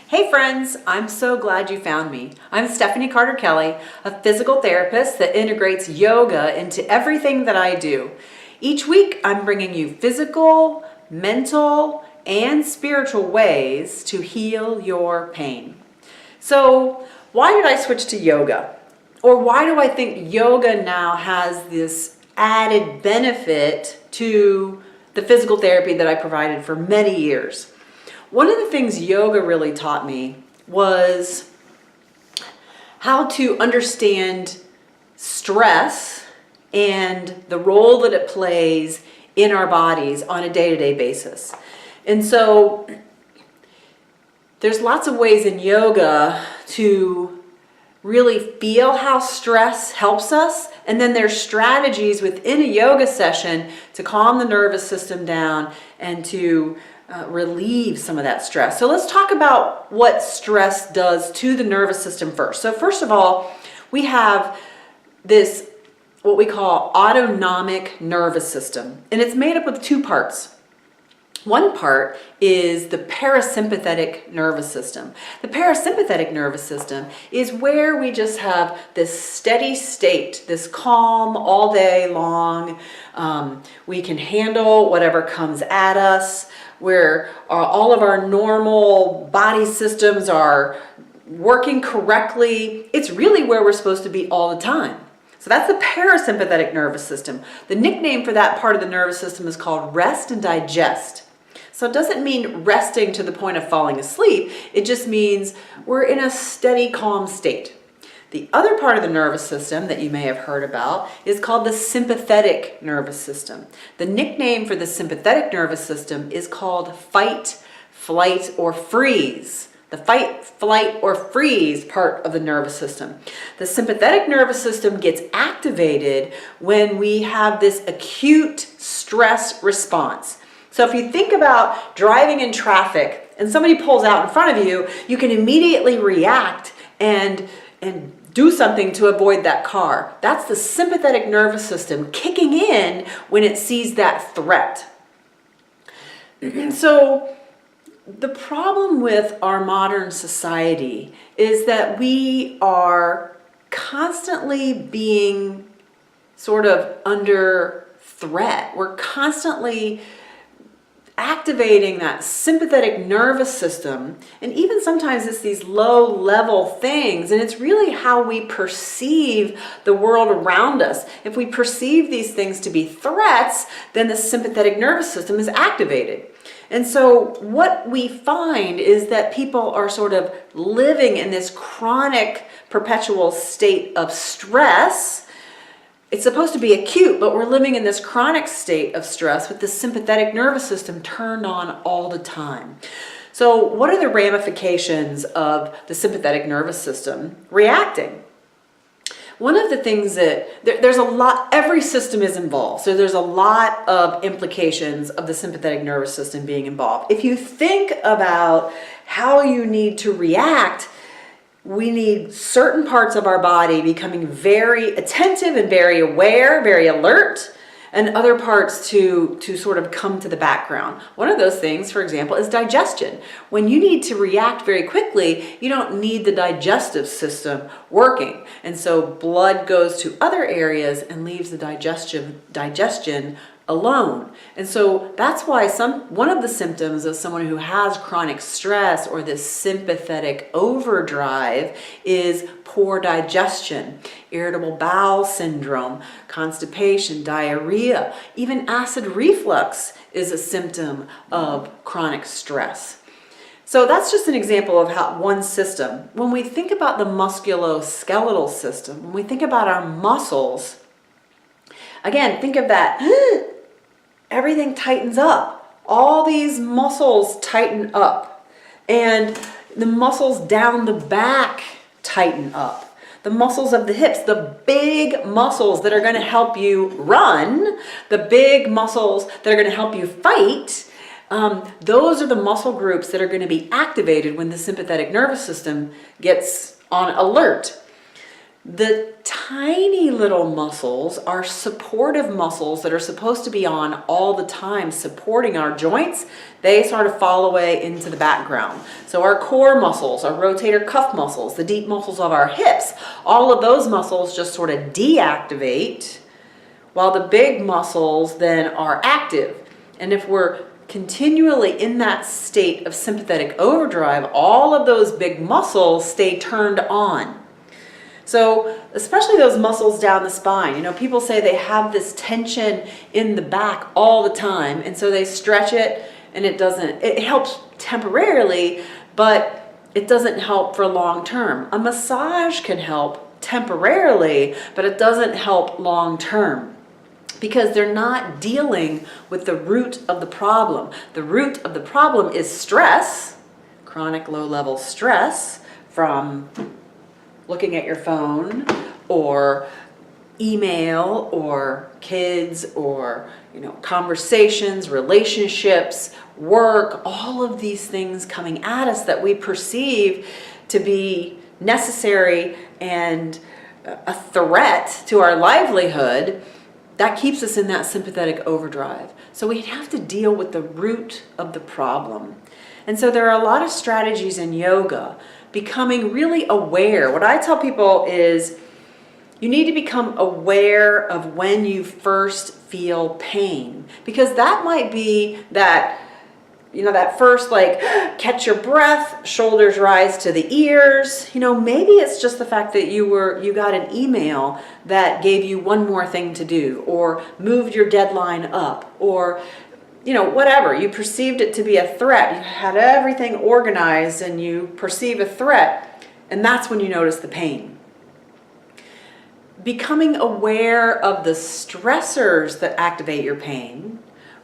Hey friends, I'm so glad you found me. I'm Stephanie Carter-Kelly, a physical therapist that integrates yoga into everything that I do. Each week, I'm bringing you physical, mental, and spiritual ways to heal your pain. So, why did I switch to yoga? Or why do I think yoga now has this added benefit to the physical therapy that I provided for many years? One of the things yoga really taught me was how to understand stress and the role that it plays in our bodies on a day-to-day basis. And so there's lots of ways in yoga to really feel how stress helps us, and then there's strategies within a yoga session to calm the nervous system down and to relieve some of that stress. So let's talk about what stress does to the nervous system first. So first of all, we have this, what we call autonomic nervous system, and it's made up of two parts. One part is the parasympathetic nervous system. The parasympathetic nervous system is where we just have this steady state, this calm all day long. We can handle whatever comes at us, where all of our normal body systems are working correctly. It's really where we're supposed to be all the time. So that's the parasympathetic nervous system. The nickname for that part of the nervous system is called rest and digest. So it doesn't mean resting to the point of falling asleep. It just means we're in a steady, calm state. The other part of the nervous system that you may have heard about is called the sympathetic nervous system. The nickname for the sympathetic nervous system is called fight, flight, or freeze. The fight, flight, or freeze part of the nervous system. The sympathetic nervous system gets activated when we have this acute stress response. So if you think about driving in traffic and somebody pulls out in front of you, you can immediately react and do something to avoid that car. That's the sympathetic nervous system kicking in when it sees that threat. So the problem with our modern society is that we are constantly being sort of under threat. We're constantly activating that sympathetic nervous system, and even sometimes it's these low level things, and it's really how we perceive the world around us. If we perceive these things to be threats, then the sympathetic nervous system is activated. And so what we find is that people are sort of living in this chronic perpetual state of stress. It's supposed to be acute, but we're living in this chronic state of stress with the sympathetic nervous system turned on all the time. So what are the ramifications of the sympathetic nervous system reacting? One of the things that, there's a lot, every system is involved. So there's a lot of implications of the sympathetic nervous system being involved. If you think about how you need to react, we need certain parts of our body becoming very attentive and very aware, very alert, and other parts to sort of come to the background. One of those things, for example, is digestion. When you need to react very quickly, you don't need the digestive system working. And so blood goes to other areas and leaves the digestion alone. And so that's why one of the symptoms of someone who has chronic stress or this sympathetic overdrive is poor digestion, irritable bowel syndrome, constipation, diarrhea, even acid reflux is a symptom of chronic stress. So that's just an example of how one system. When we think about the musculoskeletal system, when we think about our muscles, again, think of that. Everything tightens up. All these muscles tighten up. And the muscles down the back tighten up. The muscles of the hips, the big muscles that are going to help you run, the big muscles that are going to help you fight, those are the muscle groups that are going to be activated when the sympathetic nervous system gets on alert. The tiny little muscles are supportive muscles that are supposed to be on all the time, supporting our joints. They sort of fall away into the background. So our core muscles, our rotator cuff muscles, the deep muscles of our hips, all of those muscles just sort of deactivate, while the big muscles then are active. And if we're continually in that state of sympathetic overdrive, all of those big muscles stay turned on. So especially those muscles down the spine, people say they have this tension in the back all the time, and so they stretch it, and it helps temporarily, but it doesn't help for long term. A massage can help temporarily, but it doesn't help long term, because they're not dealing with the root of the problem. The root of the problem is stress, chronic low-level stress from looking at your phone or email or kids or conversations, relationships, work, all of these things coming at us that we perceive to be necessary and a threat to our livelihood. That keeps us in that sympathetic overdrive. So we have to deal with the root of the problem. And so there are a lot of strategies in yoga, becoming really aware. What I tell people is you need to become aware of when you first feel pain, because that might be that, that first catch your breath, shoulders rise to the ears. Maybe it's just the fact that you got an email that gave you one more thing to do, or moved your deadline up, or whatever. You perceived it to be a threat. You had everything organized and you perceive a threat, and that's when you notice the pain. Becoming aware of the stressors that activate your pain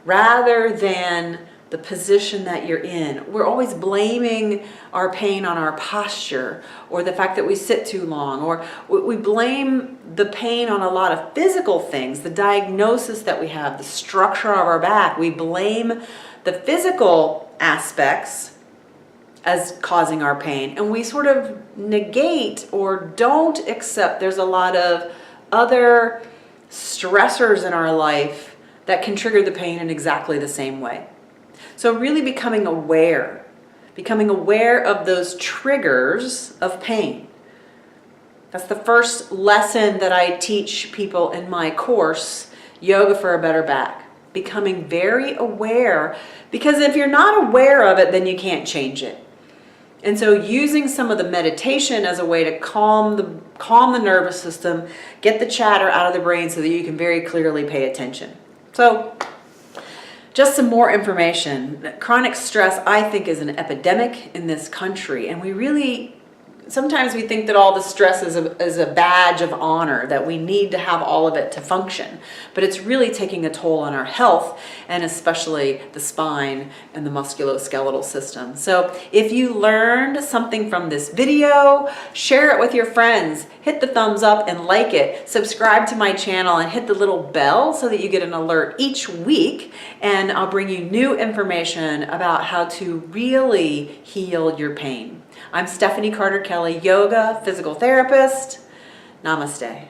rather than the position that you're in. We're always blaming our pain on our posture, or the fact that we sit too long, or we blame the pain on a lot of physical things, the diagnosis that we have, the structure of our back. We blame the physical aspects as causing our pain, and we sort of negate or don't accept there's a lot of other stressors in our life that can trigger the pain in exactly the same way. So really becoming aware of those triggers of pain. That's the first lesson that I teach people in my course, Yoga for a Better Back. Becoming very aware, because if you're not aware of it, then you can't change it. And so using some of the meditation as a way to calm the nervous system, get the chatter out of the brain so that you can very clearly pay attention. So just some more information. Chronic stress, I think, is an epidemic in this country, and sometimes we think that all the stress is a badge of honor, that we need to have all of it to function. But it's really taking a toll on our health, and especially the spine and the musculoskeletal system. So if you learned something from this video, share it with your friends. Hit the thumbs up and like it. Subscribe to my channel and hit the little bell so that you get an alert each week. And I'll bring you new information about how to really heal your pain. I'm Stephanie Carter Kelly, yoga, physical therapist. Namaste.